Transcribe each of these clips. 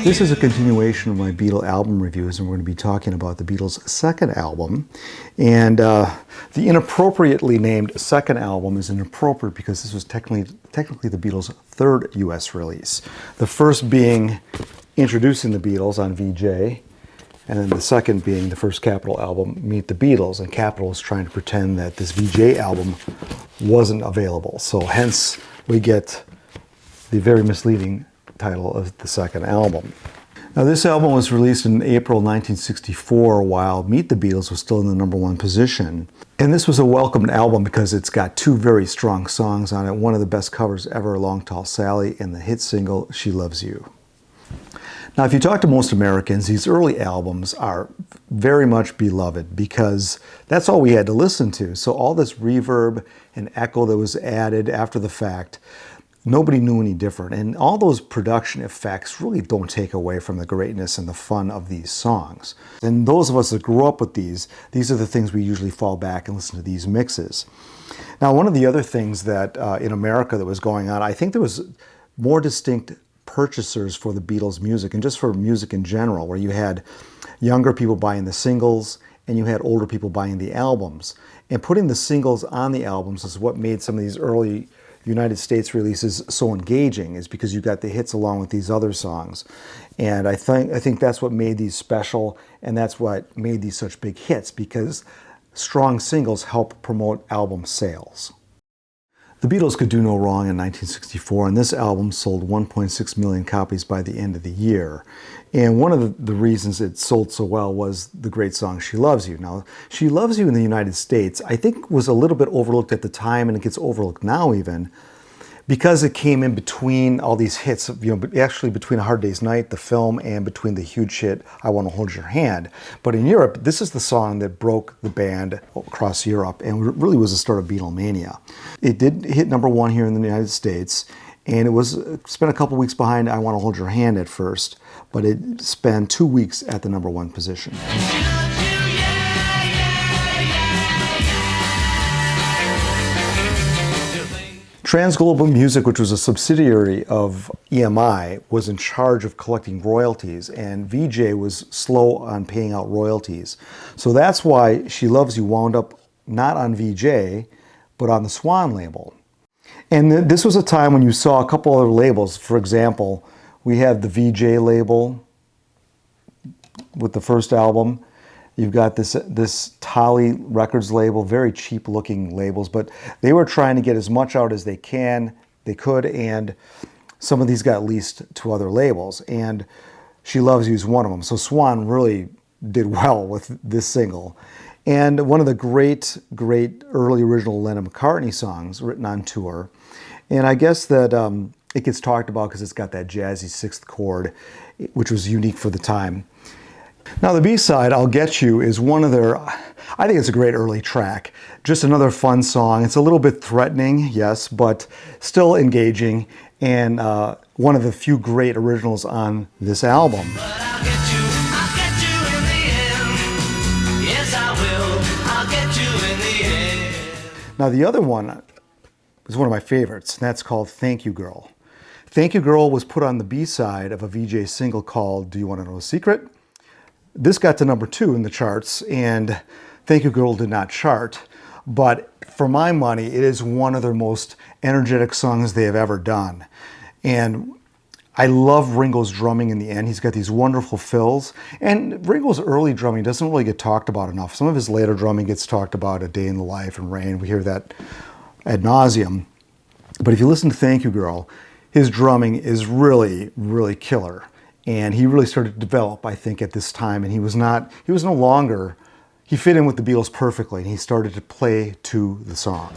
This is a continuation of my Beatles album reviews, and we're going to be talking about the Beatles' second album. And the inappropriately named second album is inappropriate because this was technically the Beatles' third US release. The first being introducing the Beatles on VJ, and then the second being the first Capitol album, Meet the Beatles. And Capitol was trying to pretend that this VJ album wasn't available. So hence we get the very misleading title of the second album. Now, this album was released in April 1964 while Meet the Beatles was still in the #1 position. And this was a welcomed album because it's got two very strong songs on it. One of the best covers ever, Long Tall Sally, and the hit single, She Loves You. Now, if you talk to most Americans, these early albums are very much beloved because that's all we had to listen to. So all this reverb and echo that was added after the fact, nobody knew any different. And all those production effects really don't take away from the greatness and the fun of these songs. And those of us that grew up with these are the things we usually fall back and listen to these mixes. Now, one of the other things that in America that was going on, I think there was more distinct purchasers for the Beatles music and just for music in general, where you had younger people buying the singles and you had older people buying the albums. And putting the singles on the albums is what made some of these early United States releases so engaging, is because you got the hits along with these other songs. And I think that's what made these special, and that's what made these such big hits, because strong singles help promote album sales. The Beatles could do no wrong in 1964, and this album sold 1.6 million copies by the end of the year. And one of the reasons it sold so well was the great song, She Loves You. Now, She Loves You in the United States, I think was a little bit overlooked at the time, and it gets overlooked now even, because it came in between all these hits, actually between A Hard Day's Night, the film, and between the huge hit, I Want to Hold Your Hand. But in Europe, this is the song that broke the band across Europe and really was the start of Beatlemania. It did hit #1 here in the United States, and it spent a couple weeks behind I Want to Hold Your Hand at first, but it spent 2 weeks at the #1 position. Transglobal Music, which was a subsidiary of EMI, was in charge of collecting royalties, and VJ was slow on paying out royalties. So that's why She Loves You wound up not on VJ, but on the Swan label. And this was a time when you saw a couple other labels. For example, we have the VJ label with the first album. You've got this Tolly Records label, very cheap looking labels, but they were trying to get as much out as they could, and some of these got leased to other labels, and She Loves You is one of them. So Swan really did well with this single. And one of the great early original Lennon McCartney songs written on tour. And I guess that it gets talked about because it's got that jazzy sixth chord, which was unique for the time. Now, the B-side, I'll Get You, is one of their, I think it's a great early track. Just another fun song. It's a little bit threatening, yes, but still engaging, and one of the few great originals on this album. Now, the other one is one of my favorites, and that's called Thank You Girl. Thank You Girl was put on the B-side of a VJ single called Do You Want to Know a Secret? This got to #2 in the charts, and Thank You Girl did not chart, but for my money, it is one of their most energetic songs they have ever done. And I love Ringo's drumming in the end. He's got these wonderful fills, and Ringo's early drumming doesn't really get talked about enough. Some of his later drumming gets talked about, A Day in the Life and Rain. We hear that ad nauseum. But if you listen to Thank You Girl, his drumming is really, really killer. And he really started to develop, I think, at this time. And he fit in with the Beatles perfectly, and he started to play to the song.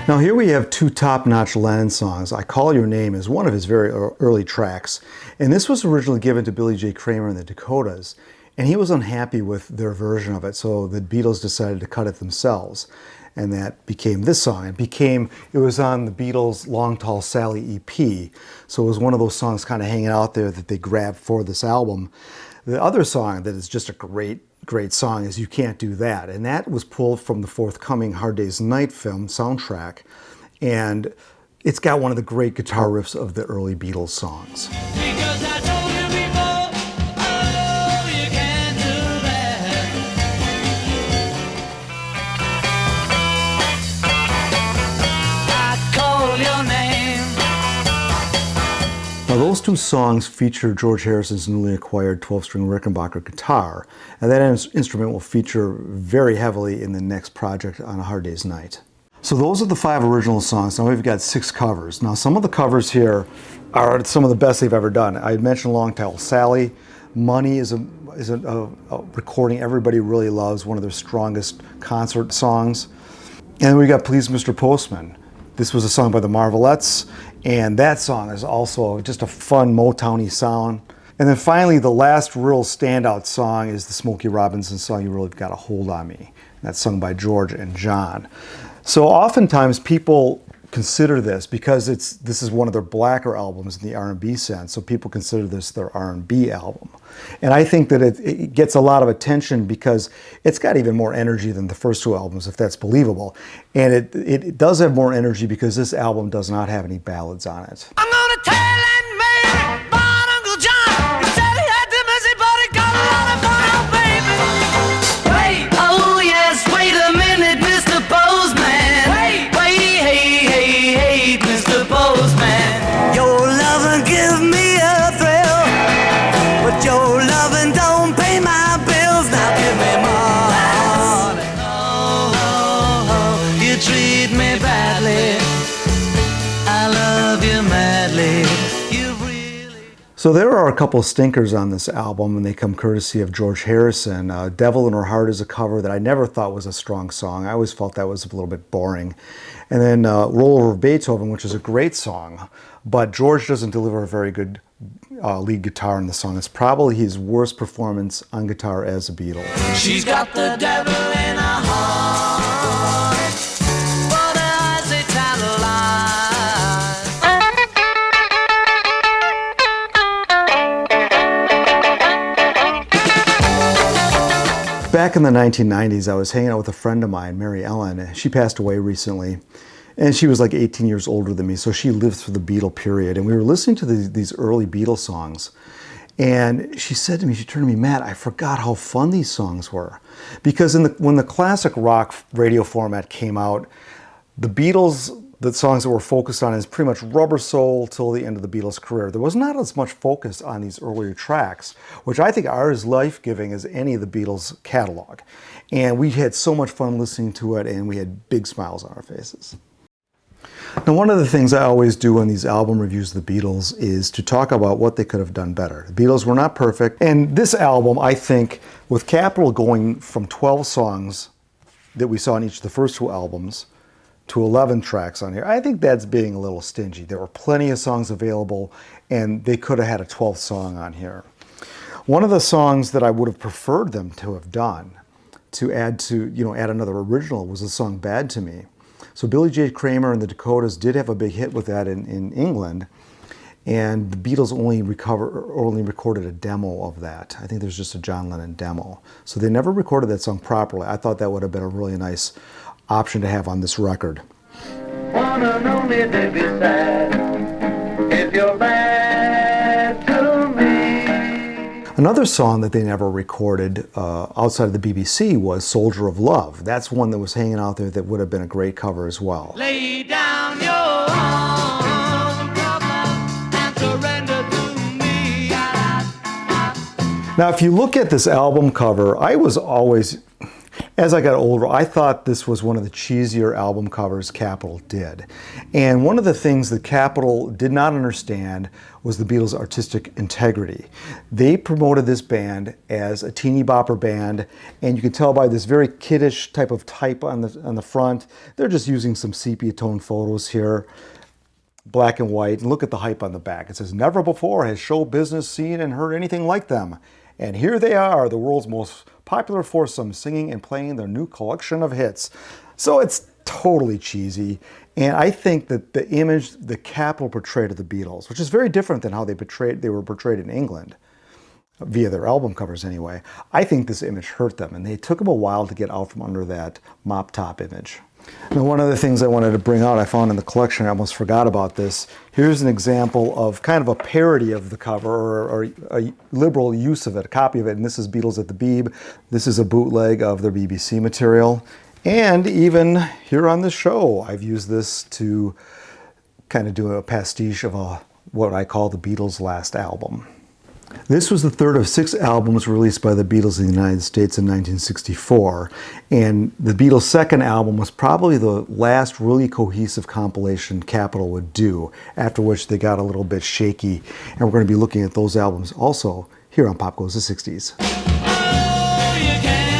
Now, here we have two top-notch Lennon songs. I Call Your Name is one of his very early tracks. And this was originally given to Billy J. Kramer in the Dakotas. And he was unhappy with their version of it, so the Beatles decided to cut it themselves. And that became this song. It was on the Beatles' Long Tall Sally EP. So it was one of those songs kind of hanging out there that they grabbed for this album. The other song that is just a great song is You Can't Do That. And that was pulled from the forthcoming Hard Day's Night film soundtrack. And it's got one of the great guitar riffs of the early Beatles songs. Because I told you before, oh, you can't do that. I call your name. Now those two songs feature George Harrison's newly acquired 12-string Rickenbacker guitar, and that instrument will feature very heavily in the next project on A Hard Day's Night. So those are the 5 original songs. Now we've got 6 covers. Now some of the covers here are some of the best they've ever done. I had mentioned Long Tall Sally. Money is a recording everybody really loves, one of their strongest concert songs. And then we got Please Mr. Postman. This was a song by the Marvelettes, and that song is also just a fun Motown-y sound. And then finally, the last real standout song is the Smokey Robinson song, You Really Got a Hold on Me. That's sung by George and John. So oftentimes people consider this, because this is one of their blacker albums in the R&B sense, so people consider this their R&B album. And I think that it gets a lot of attention because it's got even more energy than the first 2 albums, if that's believable. And it does have more energy because this album does not have any ballads on it. I'm gonna tell Aunt Mary about Uncle John. He said he had the messy, but he got a lot of fun out, baby. Wait, oh yes, wait a minute, Mr. Postman. Wait, Mr. Postman. Your lovin' give me a thrill, but your lovin' don't pay my bills. Now give me more. Oh, you treat me badly. I love you madly. You really. So there are a couple of stinkers on this album, and they come courtesy of George Harrison. Devil in Her Heart is a cover that I never thought was a strong song. I always felt that was a little bit boring. And then Roll Over Beethoven, which is a great song, but George doesn't deliver a very good lead guitar in the song. It's probably his worst performance on guitar as a Beatle. She's got the devil in her heart, but her eyes they tantalize. Back in the 1990s, I was hanging out with a friend of mine, Mary Ellen. She passed away recently, and she was like 18 years older than me, so she lived through the Beatle period. And we were listening to these early Beatles songs, and she said to me, she turned to me, Matt, I forgot how fun these songs were. Because when the classic rock radio format came out, the Beatles, the songs that were focused on is pretty much Rubber Soul till the end of the Beatles' career. There was not as much focus on these earlier tracks, which I think are as life-giving as any of the Beatles' catalog. And we had so much fun listening to it, and we had big smiles on our faces. Now, one of the things I always do in these album reviews of the Beatles is to talk about what they could have done better. The Beatles were not perfect, and this album, I think, with Capitol going from 12 songs that we saw in each of the first 2 albums to 11 tracks on here, I think that's being a little stingy. There were plenty of songs available, and they could have had a 12th song on here. One of the songs that I would have preferred them to have done, to add another original, was the song Bad to Me. So Billy J. Kramer and the Dakotas did have a big hit with that in England, and the Beatles only recorded a demo of that. I think there's just a John Lennon demo. So they never recorded that song properly. I thought that would have been a really nice option to have on this record. Wanna know me, baby, sad if you're bad to me. Another song that they never recorded outside of the BBC was Soldier of Love. That's one that was hanging out there that would have been a great cover as well. Lay down your arms, brother, and surrender to me. Now, if you look at this album cover, I was always, as I got older, I thought this was one of the cheesier album covers Capitol did. And one of the things that Capitol did not understand was the Beatles' artistic integrity. They promoted this band as a teeny bopper band, and you can tell by this very kiddish type of type on the front. They're just using some sepia tone photos here, black and white. And look at the hype on the back. It says, "Never before has show business seen and heard anything like them. And here they are, the world's most popular foursome, singing and playing their new collection of hits." So it's totally cheesy. And I think that the image the Capitol portrayed of the Beatles, which is very different than how they were portrayed in England, via their album covers anyway. I think this image hurt them, and they took them a while to get out from under that mop top image. Now, one of the things I wanted to bring out, I found in the collection, I almost forgot about this. Here's an example of kind of a parody of the cover, or a liberal use of it, a copy of it, and this is Beatles at the Beeb. This is a bootleg of their BBC material. And even here on the show, I've used this to kind of do a pastiche of what I call the Beatles' last album. This was the third of 6 albums released by the Beatles in the United States in 1964, and the Beatles' second album was probably the last really cohesive compilation Capitol would do, after which they got a little bit shaky, and we're going to be looking at those albums also here on Pop Goes the 60s. Oh, you can